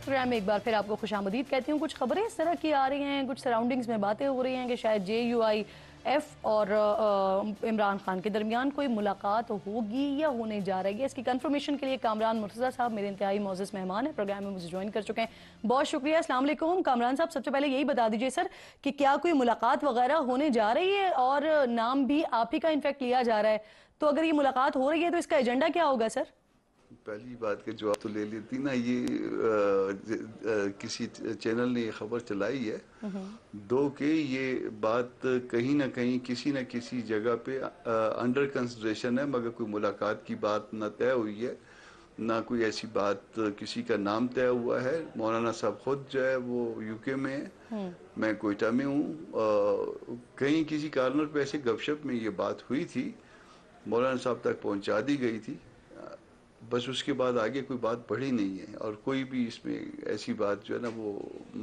Programme میں ایک بار پھر آپ کو خوش آمدید کہتی ہوں. کچھ خبریں اس طرح کی آ رہی ہیں, کچھ سراؤنڈنگز میں باتیں ہو رہی ہیں کہ شاید JUIF اور عمران خان کے درمیان کوئی ملاقات ہوگی یا ہونے جا رہی ہے. اس کی کنفرمیشن کے لیے کامران مرتضیٰ صاحب میرے انتہائی معزز مہمان ہیں, پروگرام میں مجھے جوائن کر چکے ہیں. بہت شکریہ. السلام علیکم کامران صاحب. سب سے پہلے یہی بتا دیجئے سر کہ کیا کوئی ملاقات وغیرہ ہونے جا رہی ہے, اور نام بھی آپ ہی کا انفیکٹ لیا جا رہا ہے, تو اگر یہ ملاقات ہو رہی ہے تو اس کا ایجنڈا کیا ہوگا سر؟ پہلی بات کا جواب تو لے لیتی نا, یہ کسی چینل نے یہ خبر چلائی ہے. دو کہ یہ بات کہیں نہ کہیں کسی نہ کسی جگہ پہ انڈر کنسیڈریشن ہے, مگر کوئی ملاقات کی بات نہ طے ہوئی ہے, نہ کوئی ایسی بات کسی کا نام طے ہوا ہے. مولانا صاحب خود جو ہے وہ UK میں ہے, میں کوئٹہ میں ہوں. کہیں کسی کارنر پہ ایسے گپ شپ میں یہ بات ہوئی تھی, مولانا صاحب تک پہنچا دی گئی تھی, بس اس کے بعد آگے کوئی بات بڑھی نہیں ہے. اور کوئی بھی اس میں ایسی بات جو ہے نا وہ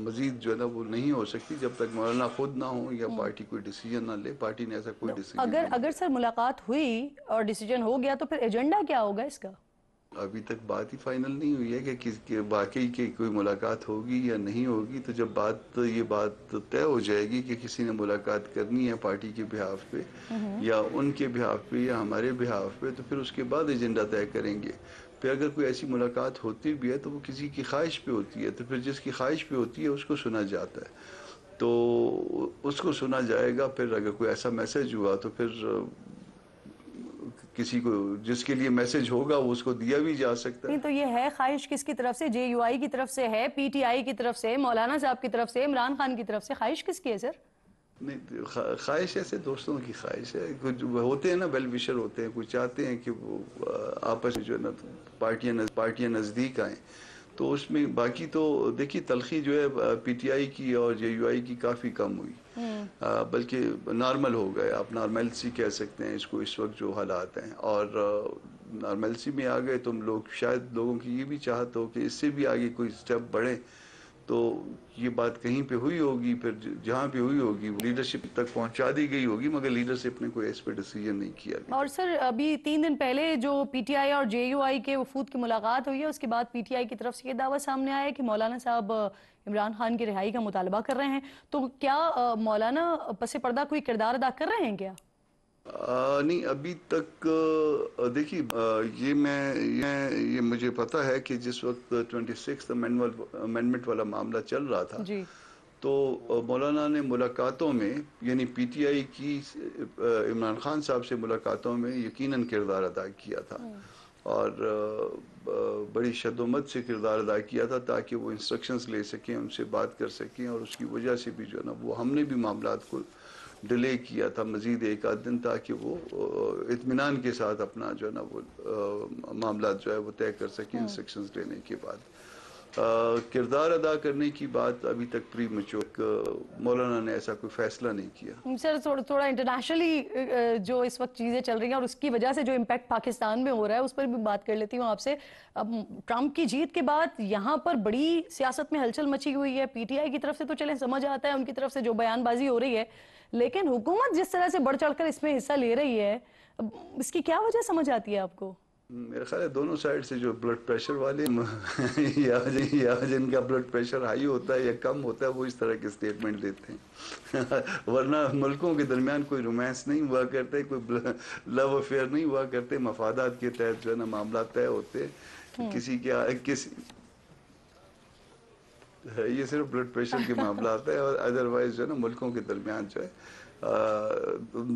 مزید جو ہے نا وہ نہیں ہو سکتی جب تک مولانا خود نہ ہو یا پارٹی کوئی ڈیسیجن نہ لے. پارٹی نے ایسا کوئی ڈیسیجن نہیں اگر سر ملاقات ہوئی اور ڈیسیجن ہو گیا تو پھر ایجنڈا کیا ہوگا اس کا؟ ابھی تک بات ہی فائنل نہیں ہوئی ہے کہ واقعی کہ کوئی ملاقات ہوگی یا نہیں ہوگی. تو جب یہ بات طے ہو جائے گی کہ کسی نے ملاقات کرنی ہے پارٹی کے بہاف پہ یا ان کے بہاف پہ یا ہمارے بہاف پہ, تو پھر اس کے بعد ایجنڈا طے کریں گے. پھر اگر کوئی ایسی ملاقات ہوتی بھی ہے تو وہ کسی کی خواہش پہ ہوتی ہے, تو پھر جس کی خواہش پہ ہوتی ہے اس کو سنا جاتا ہے, تو اس کو سنا جائے گا. پھر اگر کوئی ایسا میسج ہوا تو پھر کسی کو جس کے لیے میسج ہوگا وہ اس کو دیا بھی جا سکتا ہے. نہیں تو یہ ہے خواہش کس کی طرف سے؟ JUI کی طرف سے ہے, PTI کی طرف سے, مولانا صاحب کی طرف سے, عمران خان کی طرف سے؟ خواہش کس کی ہے سر؟ نہیں, خواہش ایسے دوستوں کی خواہش ہے. کچھ ہوتے ہیں نا ویل وشر ہوتے ہیں, کچھ چاہتے ہیں کہ وہ آپس میں جو ہے نا پارٹیاں نزدیک آئیں. تو اس میں باقی تو دیکھیے تلخی جو ہے PTI کی اور JUI کی کافی کم ہوئی, بلکہ نارمل ہو گئے. آپ نارملسی کہہ سکتے ہیں اس کو اس وقت جو حالات ہیں, اور نارملسی میں آ گئے. تم لوگ شاید لوگوں کی یہ بھی چاہت ہو کہ اس سے بھی آگے کوئی سٹیپ بڑھے, تو یہ بات کہیں پہ ہوئی ہوگی, پھر جہاں پہ ہوئی ہوگی لیڈرشپ تک پہنچا دی گئی ہوگی, مگر لیڈرشپ نے کوئی اس پہ ڈیسیجن نہیں کیا. اور سر ابھی 3 دن پہلے جو PTI اور JUI کے وفود کی ملاقات ہوئی ہے, اس کے بعد PTI کی طرف سے یہ دعویٰ سامنے آیا ہے کہ مولانا صاحب عمران خان کی رہائی کا مطالبہ کر رہے ہیں. تو کیا مولانا پس پردہ کوئی کردار ادا کر رہے ہیں کیا؟ نہیں, ابھی تک دیکھیے یہ مجھے پتا ہے کہ جس وقت 26th امینڈمنٹ والا معاملہ چل رہا تھا, جی, تو مولانا نے ملاقاتوں میں یعنی PTI کی عمران خان صاحب سے ملاقاتوں میں یقیناً کردار ادا کیا تھا, اور بڑی شدت سے کردار ادا کیا تھا تاکہ وہ انسٹرکشنز لے سکیں, ان سے بات کر سکیں. اور اس کی وجہ سے بھی جو ہے نا وہ ہم نے بھی معاملات کو ڈیلے کیا تھا مزید 1 دن, تاکہ وہ اطمینان کے ساتھ اپنا جو ہے نا وہ معاملات جو ہے وہ طے کر سکیں انسٹرکشنز لینے کے بعد. کردار ادا کرنے کی بات ابھی تک پری میچور, مولانا نے ایسا کوئی فیصلہ نہیں کیا. سر تھوڑا انٹرنیشنلی جو اس وقت چیزیں چل رہی ہیں اور اس کی وجہ سے جو امپیکٹ پاکستان میں ہو رہا ہے اس پر بھی بات کر لیتی ہوں آپ سے. اب ٹرمپ کی جیت کے بعد یہاں پر بڑی سیاست میں ہلچل مچی ہوئی ہے. PTI کی طرف سے تو چلیں سمجھ آتا ہے, ان کی طرف سے جو بیان بازی ہو رہی ہے, لیکن حکومت جس طرح سے بڑھ چڑھ کر اس میں حصہ لے رہی ہے, اس کی کیا وجہ سمجھ آتی ہے آپ کو؟ میرا خیال ہے دونوں سائڈ سے جو بلڈ پریشر والے یا جن کا بلڈ پریشر ہائی ہوتا ہے یا کم ہوتا ہے وہ اس طرح کے سٹیٹمنٹ دیتے ہیں. ورنہ ملکوں کے درمیان کوئی رومانس نہیں ہوا کرتے, کوئی لو افیئر نہیں ہوا کرتے. مفادات کے تحت جو ہے نا معاملات طے ہوتے. یہ صرف بلڈ پریشر کے معاملات ہے, اور ادروائز جو ہے نا ملکوں کے درمیان جو ہے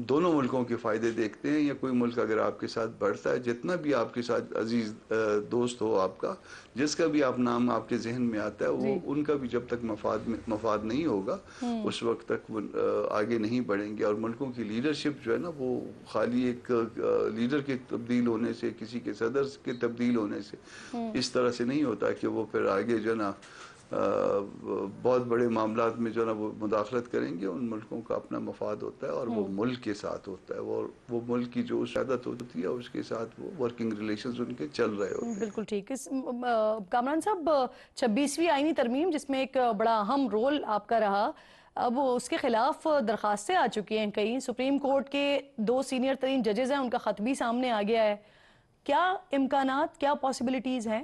دونوں ملکوں کے فائدے دیکھتے ہیں. یا کوئی ملک اگر آپ کے ساتھ بڑھتا ہے, جتنا بھی آپ کے ساتھ عزیز دوست ہو آپ کا, جس کا بھی آپ نام آپ کے ذہن میں آتا ہے, وہ ان کا بھی جب تک مفاد نہیں ہوگا اس وقت تک وہ آگے نہیں بڑھیں گے. اور ملکوں کی لیڈرشپ جو ہے نا وہ خالی ایک لیڈر کے تبدیل ہونے سے, کسی کے صدر کے تبدیل ہونے سے اس طرح سے نہیں ہوتا کہ وہ پھر آگے جو ہے نا بہت بڑے معاملات میں جو ہے نا وہ مداخلت کریں گے. ان ملکوں کا اپنا مفاد ہوتا ہے اور وہ ملک کے ساتھ ہوتا ہے, اور وہ ملک کی جو شہادت ہوتی ہے اس کے ساتھ وہ ورکنگ ریلیشنز ان کے چل رہے ہوتے ہیں. بالکل ٹھیک. کامران صاحب 26ویں آئینی ترمیم جس میں ایک بڑا اہم رول آپ کا رہا, اب اس کے خلاف درخواستیں آ چکی ہیں کئی. سپریم کورٹ کے 2 سینئر ترین ججز ہیں, ان کا خط بھی سامنے آ گیا ہے. کیا امکانات, کیا پاسبلٹیز ہیں؟